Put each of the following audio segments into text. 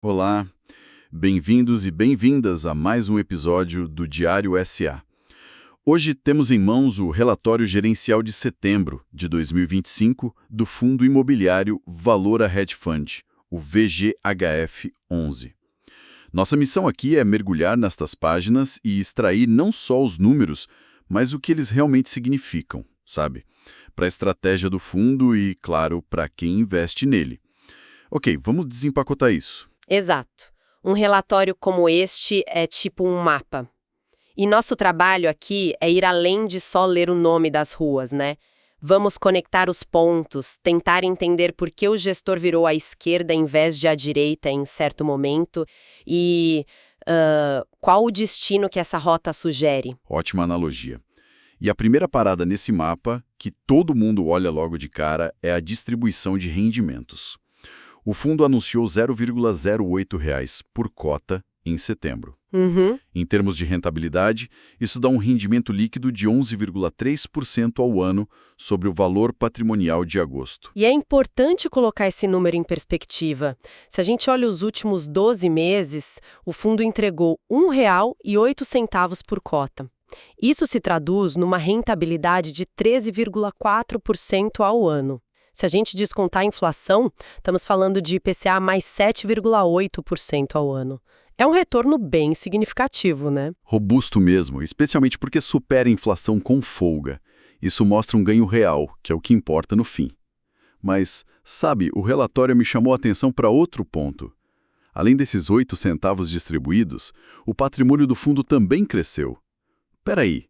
Olá, bem-vindos e bem-vindas a mais um episódio do Diário SA. Hoje temos em mãos o relatório gerencial de setembro de 2025 do Fundo Imobiliário Valora Hedge Fund, o VGHF11. Nossa missão aqui é mergulhar nestas páginas e extrair não só os números, mas o que eles realmente significam, sabe? Para a estratégia do fundo e, claro, para quem investe nele. Ok, vamos desempacotar isso. Exato. Um relatório como este é tipo um mapa. E nosso trabalho aqui é ir além de só ler o nome das ruas, né? Vamos conectar os pontos, tentar entender por que o gestor virou à esquerda em vez de à direita em certo momento e qual o destino que essa rota sugere. Ótima analogia. E a primeira parada nesse mapa, que todo mundo olha logo de cara, é a distribuição de rendimentos. O fundo anunciou R$ 0,08 por cota em setembro. Em termos de rentabilidade, isso dá um rendimento líquido de 11,3% ao ano sobre o valor patrimonial de agosto. E é importante colocar esse número em perspectiva. Se a gente olha os últimos 12 meses, o fundo entregou R$ 1,08 por cota. Isso se traduz numa rentabilidade de 13,4% ao ano. Se a gente descontar a inflação, estamos falando de IPCA mais 7,8% ao ano. É um retorno bem significativo, né? Robusto mesmo, especialmente porque supera a inflação com folga. Isso mostra um ganho real, que é o que importa no fim. Mas, sabe, o relatório me chamou a atenção para outro ponto. Além desses 8 centavos distribuídos, o patrimônio do fundo também cresceu. Peraí,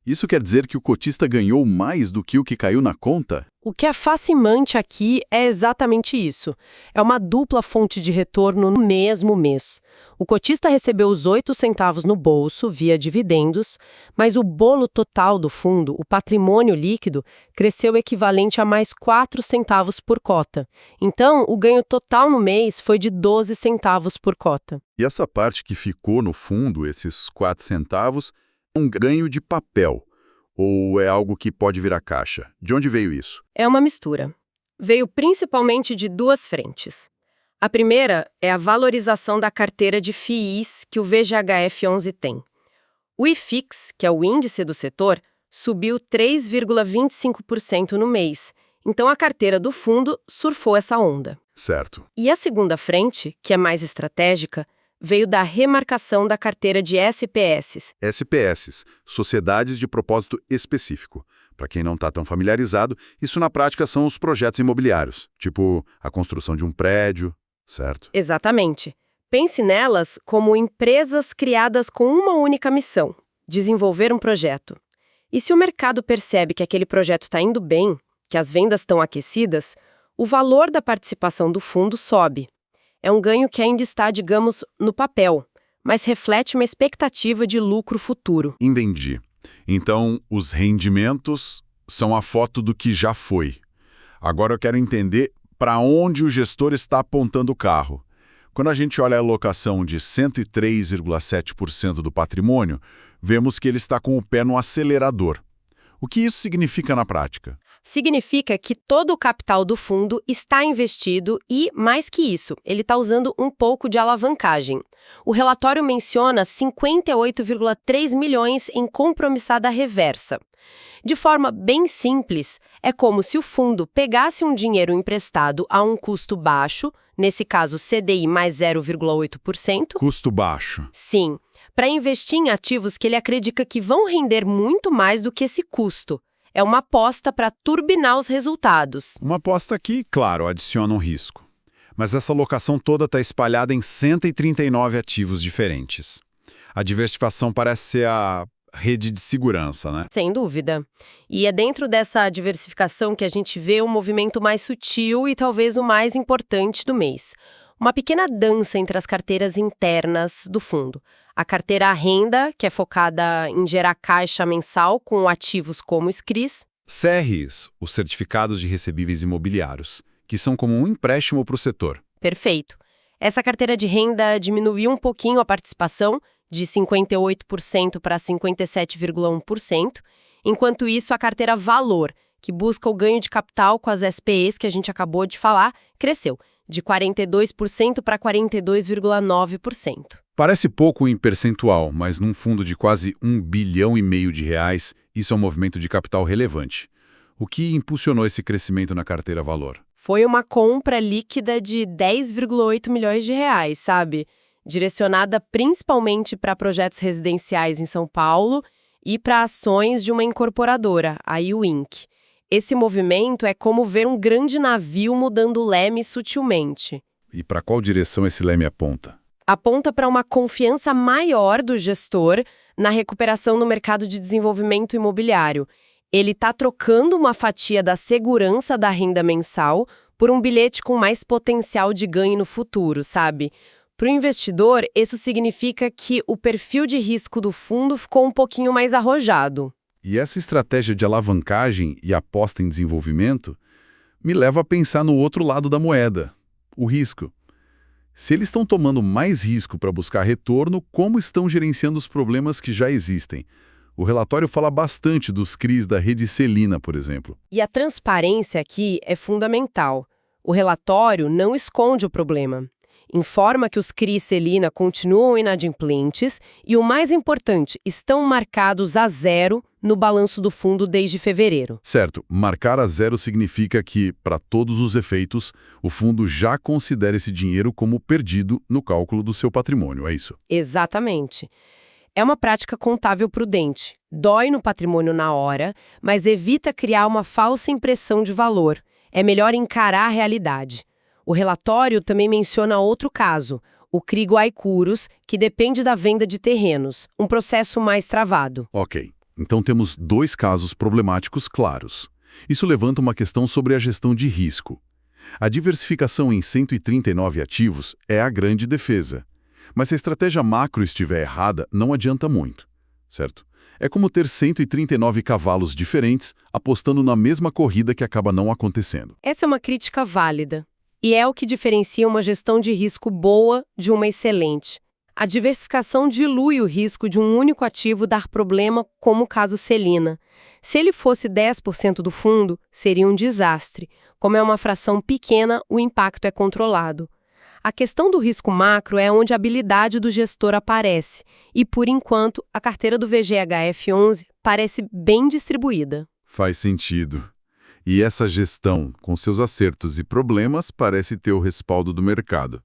isso quer dizer que o cotista ganhou mais do que o que caiu na conta? O que é fascinante aqui é exatamente isso. É uma dupla fonte de retorno no mesmo mês. O cotista recebeu os 8 centavos no bolso, via dividendos, mas o bolo total do fundo, o patrimônio líquido, cresceu equivalente a mais 4 centavos por cota. Então, o ganho total no mês foi de 12 centavos por cota. E essa parte que ficou no fundo, esses 4 centavos, é um ganho de papel. Ou é algo que pode virar caixa? De onde veio isso? É uma mistura. Veio principalmente de duas frentes. A primeira é a valorização da carteira de FIIs que o VGHF11 tem. O IFIX, que é o índice do setor, subiu 3,25% no mês. Então a carteira do fundo surfou essa onda. Certo. E a segunda frente, que é mais estratégica, veio da remarcação da carteira de SPS. SPS, Sociedades de Propósito Específico. Para quem não está tão familiarizado, isso na prática são os projetos imobiliários, tipo a construção de um prédio, certo? Exatamente. Pense nelas como empresas criadas com uma única missão: desenvolver um projeto. E se o mercado percebe que aquele projeto está indo bem, que as vendas estão aquecidas, o valor da participação do fundo sobe. É um ganho que ainda está, digamos, no papel, mas reflete uma expectativa de lucro futuro. Entendi. Então, os rendimentos são a foto do que já foi. Agora eu quero entender para onde o gestor está apontando o carro. Quando a gente olha a alocação de 103,7% do patrimônio, vemos que ele está com o pé no acelerador. O que isso significa na prática? Significa que todo o capital do fundo está investido e, mais que isso, ele está usando um pouco de alavancagem. O relatório menciona 58,3 milhões em compromissada reversa. De forma bem simples, é como se o fundo pegasse um dinheiro emprestado a um custo baixo, nesse caso CDI mais 0,8%. Custo baixo. Sim, para investir em ativos que ele acredita que vão render muito mais do que esse custo. É uma aposta para turbinar os resultados. Uma aposta que, claro, adiciona um risco. Mas essa alocação toda está espalhada em 139 ativos diferentes. A diversificação parece ser a rede de segurança, né? Sem dúvida. E é dentro dessa diversificação que a gente vê o movimento mais sutil e talvez o mais importante do mês. Uma pequena dança entre as carteiras internas do fundo. A carteira à renda, que é focada em gerar caixa mensal com ativos como os CRIs. CRIs, os Certificados de Recebíveis Imobiliários, que são como um empréstimo para o setor. Perfeito. Essa carteira de renda diminuiu um pouquinho a participação, de 58% para 57,1%. Enquanto isso, a carteira Valor, que busca o ganho de capital com as SPEs que a gente acabou de falar, cresceu de 42% para 42,9%. Parece pouco em percentual, mas num fundo de quase R$ 1,5 bilhão de reais, isso é um movimento de capital relevante. O que impulsionou esse crescimento na carteira Valor? Foi uma compra líquida de 10,8 milhões de reais, sabe? Direcionada principalmente para projetos residenciais em São Paulo e para ações de uma incorporadora, a Uinc. Esse movimento é como ver um grande navio mudando o leme sutilmente. E para qual direção esse leme aponta? Aponta para uma confiança maior do gestor na recuperação no mercado de desenvolvimento imobiliário. Ele está trocando uma fatia da segurança da renda mensal por um bilhete com mais potencial de ganho no futuro, sabe? Para o investidor, isso significa que o perfil de risco do fundo ficou um pouquinho mais arrojado. E essa estratégia de alavancagem e aposta em desenvolvimento me leva a pensar no outro lado da moeda, o risco. Se eles estão tomando mais risco para buscar retorno, como estão gerenciando os problemas que já existem? O relatório fala bastante dos CRIs da rede Celina, por exemplo. E a transparência aqui é fundamental. O relatório não esconde o problema. Informa que os CRIs Celina continuam inadimplentes e, o mais importante, estão marcados a zero no balanço do fundo desde fevereiro. Certo, marcar a zero significa que, para todos os efeitos, o fundo já considera esse dinheiro como perdido no cálculo do seu patrimônio, é isso? Exatamente. É uma prática contábil prudente. Dói no patrimônio na hora, mas evita criar uma falsa impressão de valor. É melhor encarar a realidade. O relatório também menciona outro caso, o CRI Guaicuros, que depende da venda de terrenos, um processo mais travado. Ok, então temos dois casos problemáticos claros. Isso levanta uma questão sobre a gestão de risco. A diversificação em 139 ativos é a grande defesa. Mas se a estratégia macro estiver errada, não adianta muito, certo? É como ter 139 cavalos diferentes apostando na mesma corrida que acaba não acontecendo. Essa é uma crítica válida. E é o que diferencia uma gestão de risco boa de uma excelente. A diversificação dilui o risco de um único ativo dar problema, como o caso Celina. Se ele fosse 10% do fundo, seria um desastre. Como é uma fração pequena, o impacto é controlado. A questão do risco macro é onde a habilidade do gestor aparece. E, por enquanto, a carteira do VGHF11 parece bem distribuída. Faz sentido. E essa gestão, com seus acertos e problemas, parece ter o respaldo do mercado.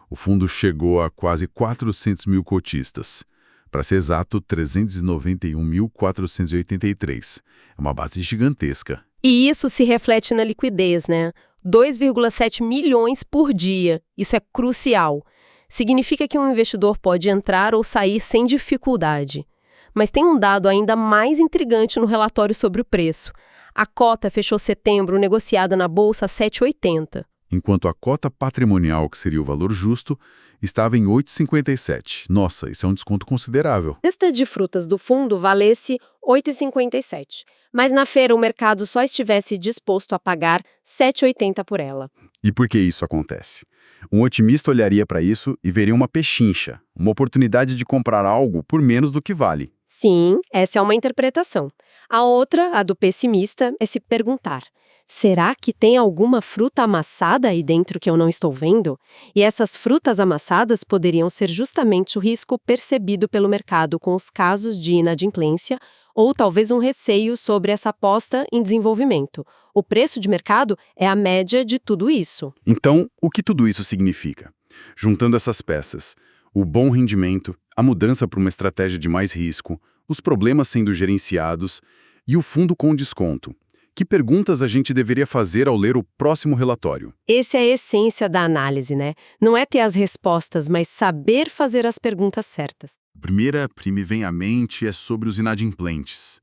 O fundo chegou a quase 400 mil cotistas. Para ser exato, 391.483. É uma base gigantesca. E isso se reflete na liquidez, né? 2,7 milhões por dia. Isso é crucial. Significa que um investidor pode entrar ou sair sem dificuldade. Mas tem um dado ainda mais intrigante no relatório sobre o preço. A cota fechou setembro negociada na Bolsa a 7,80. Enquanto a cota patrimonial, que seria o valor justo, estava em 8,57. Nossa, isso é um desconto considerável. A cesta de frutas do fundo valesse 8,57. Mas na feira o mercado só estivesse disposto a pagar 7,80 por ela. E por que isso acontece? Um otimista olharia para isso e veria uma pechincha, uma oportunidade de comprar algo por menos do que vale. Sim, essa é uma interpretação. A outra, a do pessimista, é se perguntar: será que tem alguma fruta amassada aí dentro que eu não estou vendo? E essas frutas amassadas poderiam ser justamente o risco percebido pelo mercado com os casos de inadimplência ou talvez um receio sobre essa aposta em desenvolvimento. O preço de mercado é a média de tudo isso. Então, o que tudo isso significa? Juntando essas peças, o bom rendimento, a mudança para uma estratégia de mais risco, os problemas sendo gerenciados e o fundo com desconto. Que perguntas a gente deveria fazer ao ler o próximo relatório? Essa é a essência da análise, né? Não é ter as respostas, mas saber fazer as perguntas certas. A primeira que me vem à mente é sobre os inadimplentes.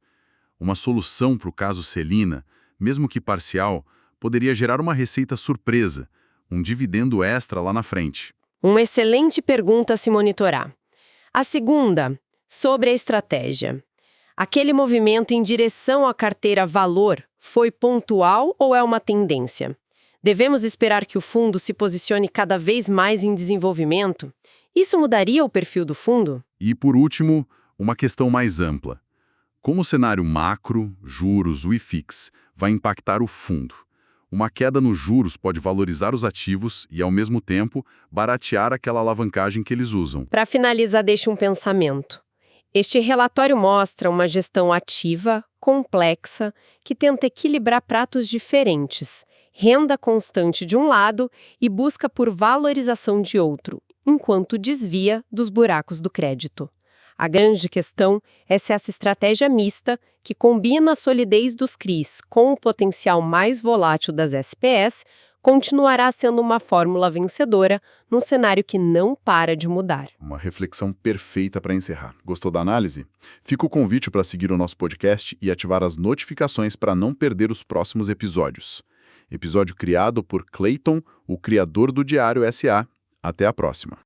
Uma solução para o caso Celina, mesmo que parcial, poderia gerar uma receita surpresa, um dividendo extra lá na frente. Uma excelente pergunta a se monitorar. A segunda, sobre a estratégia. Aquele movimento em direção à carteira Valor foi pontual ou é uma tendência? Devemos esperar que o fundo se posicione cada vez mais em desenvolvimento? Isso mudaria o perfil do fundo? E, por último, uma questão mais ampla. Como o cenário macro, juros, o IFIX, vai impactar o fundo? Uma queda nos juros pode valorizar os ativos e, ao mesmo tempo, baratear aquela alavancagem que eles usam. Para finalizar, deixe um pensamento. Este relatório mostra uma gestão ativa, complexa, que tenta equilibrar pratos diferentes, renda constante de um lado e busca por valorização de outro, enquanto desvia dos buracos do crédito. A grande questão é se essa estratégia mista, que combina a solidez dos CRIs com o potencial mais volátil das SPS, continuará sendo uma fórmula vencedora num cenário que não para de mudar. Uma reflexão perfeita para encerrar. Gostou da análise? Fica o convite para seguir o nosso podcast e ativar as notificações para não perder os próximos episódios. Episódio criado por Clayton, o criador do Diário SA. Até a próxima.